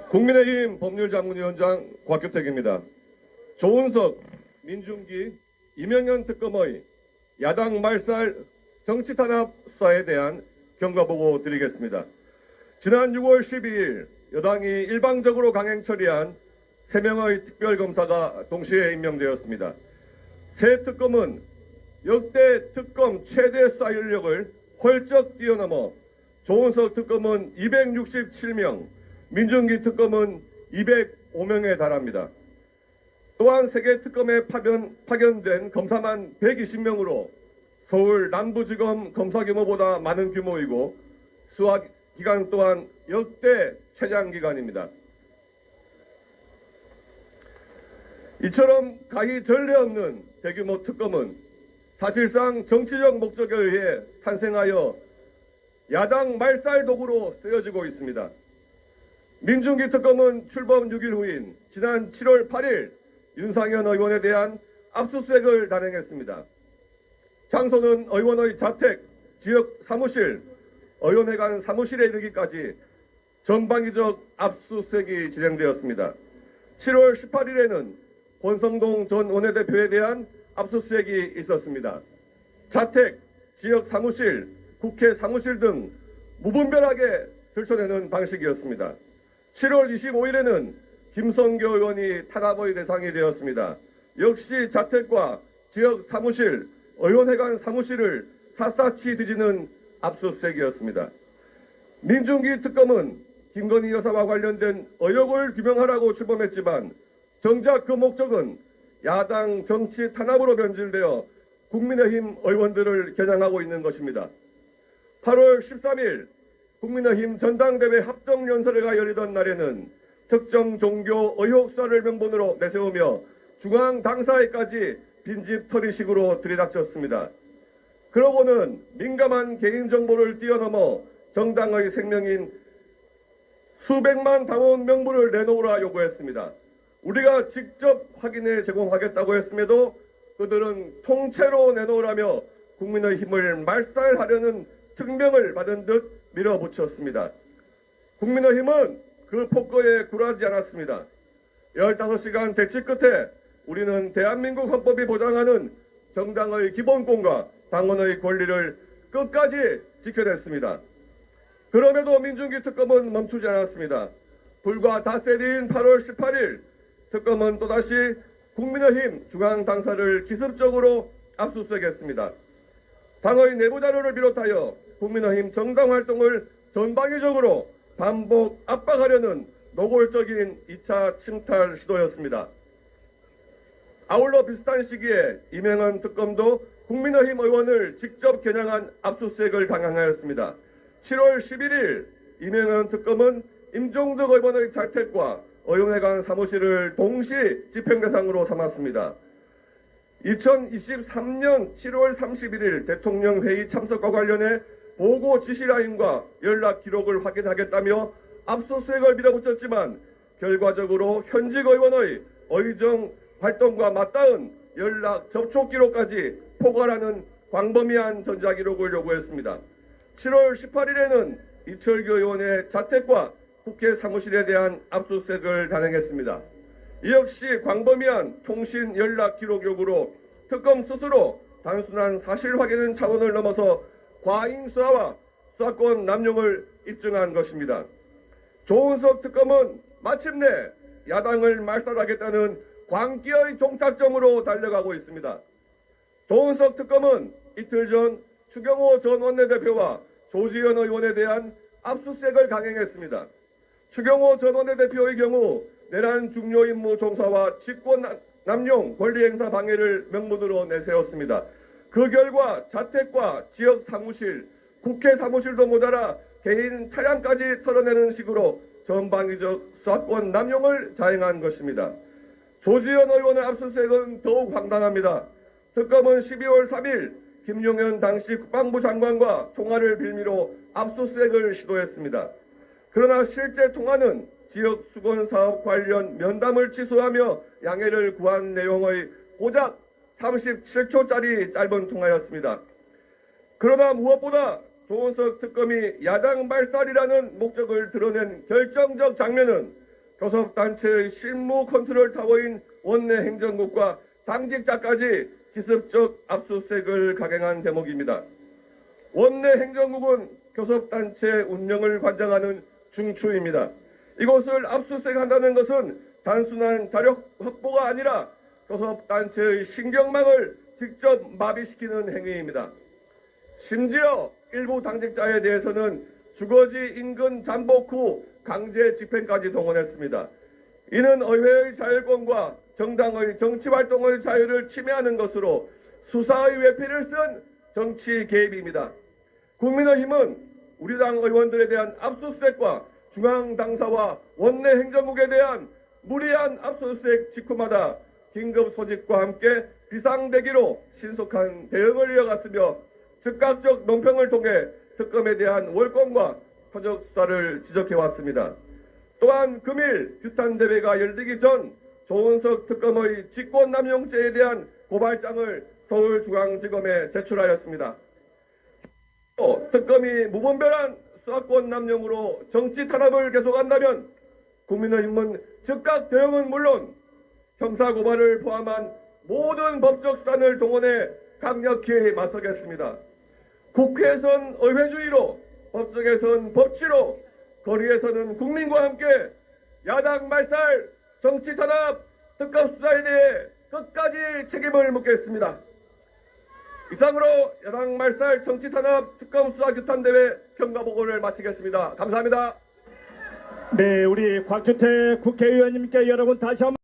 국민의힘 법률자문위원장 곽규택입니다. 조은석, 민중기, 이명현 특검의 야당 말살 정치탄압 수사에 대한 경과보고 드리겠습니다. 지난 6월 12일 여당이 일방적으로 강행 처리한 3명의 특별검사가 동시에 임명되었습니다. 새 특검은 역대 특검 최대 수사 인력을 헐쩍 뛰어넘어 조은석 특검은 267명, 민중기 특검은 205명에 달합니다. 또한 세계 특검에 파견된 검사만 120명으로 서울 남부지검 검사 규모보다 많은 규모이고 수사 기간 또한 역대 최장 기간입니다. 이처럼 가히 전례 없는 대규모 특검은 사실상 정치적 목적에 의해 탄생하여 야당 말살 도구로 쓰여지고 있습니다. 민중기 특검은 출범 6일 후인 지난 7월 8일 윤상현 의원에 대한 압수수색을 단행했습니다. 장소는 의원의 자택, 지역 사무실, 의원회관 사무실에 이르기까지 전방위적 압수수색이 진행되었습니다. 7월 18일에는 권성동 전 원내대표에 대한 압수수색이 있었습니다. 자택, 지역 사무실, 국회 사무실 등 무분별하게 들춰내는 방식이었습니다. 7월 25일에는 김성교 의원이 탄압의 대상이 되었습니다. 역시 자택과 지역 사무실, 의원회관 사무실을 샅샅이 뒤지는 압수수색이었습니다. 민중기 특검은 김건희 여사와 관련된 의혹을 규명하라고 출범했지만 정작 그 목적은 야당 정치 탄압으로 변질되어 국민의힘 의원들을 겨냥하고 있는 것입니다. 8월 13일 국민의힘 전당대회 합동연설회가 열리던 날에는 특정 종교 의혹 수사를 명분으로 내세우며 중앙 당사에까지 빈집털이식으로 들이닥쳤습니다. 그러고는 민감한 개인정보를 뛰어넘어 정당의 생명인 수백만 당원 명부를 내놓으라 요구했습니다. 우리가 직접 확인해 제공하겠다고 했음에도 그들은 통째로 내놓으라며 국민의 힘을 말살하려는 특명을 받은 듯 밀어붙였습니다. 국민의힘은 그 폭거에 굴하지 않았습니다. 15시간 대치 끝에 우리는 대한민국 헌법이 보장하는 정당의 기본권과 당원의 권리를 끝까지 지켜냈습니다. 그럼에도 민중기 특검은 멈추지 않았습니다. 불과 닷새 뒤인 8월 18일 특검은 또다시 국민의힘 중앙당사를 기습적으로 압수수색했습니다. 당의 내부 자료를 비롯하여 국민의힘 정당 활동을 전방위적으로 반복 압박하려는 노골적인 2차 침탈 시도였습니다. 아울러 비슷한 시기에 이명현 특검도 국민의힘 의원을 직접 겨냥한 압수수색을 강행하였습니다. 7월 11일 이명현 특검은 임종덕 의원의 자택과 의원회관 사무실을 동시 집행 대상으로 삼았습니다. 2023년 7월 31일 대통령 회의 참석과 관련해 보고 지시라인과 연락 기록을 확인하겠다며 압수수색을 밀어붙였지만 결과적으로 현직 의원의 의정 활동과 맞닿은 연락 접촉 기록까지 포괄하는 광범위한 전자기록을 요구했습니다. 7월 18일에는 이철규 의원의 자택과 국회 사무실에 대한 압수수색을 단행했습니다. 이 역시 광범위한 통신 연락 기록 요구로 특검 스스로 단순한 사실 확인 차원을 넘어서 과잉 수사와 수사권 남용을 입증한 것입니다. 조은석 특검은 마침내 야당을 말살하겠다는 광기의 종착점으로 달려가고 있습니다. 조은석 특검은 이틀 전 추경호 전 원내대표와 조지현 의원에 대한 압수수색을 강행했습니다. 추경호 전 원내대표의 경우 내란 중요 임무 종사와 직권 남용 권리 행사 방해를 명분으로 내세웠습니다. 그 결과 자택과 지역 사무실, 국회 사무실도 모자라 개인 차량까지 털어내는 식으로 전방위적 수사권 남용을 자행한 것입니다. 조지현 의원의 압수수색은 더욱 황당합니다. 특검은 12월 3일 김용현 당시 국방부 장관과 통화를 빌미로 압수수색을 시도했습니다. 그러나 실제 통화는 지역 수건 사업 관련 면담을 취소하며 양해를 구한 내용의 고작 37초짜리 짧은 통화였습니다. 그러나 무엇보다 조은석 특검이 야당 말살이라는 목적을 드러낸 결정적 장면은 교섭단체의 실무 컨트롤 타워인 원내 행정국과 당직자까지 기습적 압수수색을 강행한 대목입니다. 원내 행정국은 교섭단체 운영을 관장하는 중추입니다. 이곳을 압수수색한다는 것은 단순한 자료 확보가 아니라 교섭단체의 신경망을 직접 마비시키는 행위입니다. 심지어 일부 당직자에 대해서는 주거지 인근 잠복 후 강제 집행까지 동원했습니다. 이는 의회의 자율권과 정당의 정치활동의 자유를 침해하는 것으로 수사의 외피를 쓴 정치 개입입니다. 국민의힘은 우리 당 의원들에 대한 압수수색과 중앙당사와 원내 행정국에 대한 무리한 압수수색 직후마다 긴급 소집과 함께 비상대기로 신속한 대응을 이어갔으며 즉각적 논평을 통해 특검에 대한 월권과 표적 수사를 지적해왔습니다. 또한 금일 규탄 대회가 열리기 전 조은석 특검의 직권남용죄에 대한 고발장을 서울중앙지검에 제출하였습니다. 또 특검이 무분별한 수사권 남용으로 정치 탄압을 계속한다면 국민의힘은 즉각 대응은 물론 형사고발을 포함한 모든 법적 수단을 동원해 강력히 맞서겠습니다. 국회에선 의회주의로, 법정에선 법치로, 거리에서는 국민과 함께 야당 말살, 정치 탄압, 특검 수사에 대해 끝까지 책임을 묻겠습니다. 이상으로 야당 말살, 정치 탄압, 특검 수사 규탄 대회 경과 보고를 마치겠습니다. 감사합니다. 네, 우리 곽주태 국회의원님께 여러분 다시 한번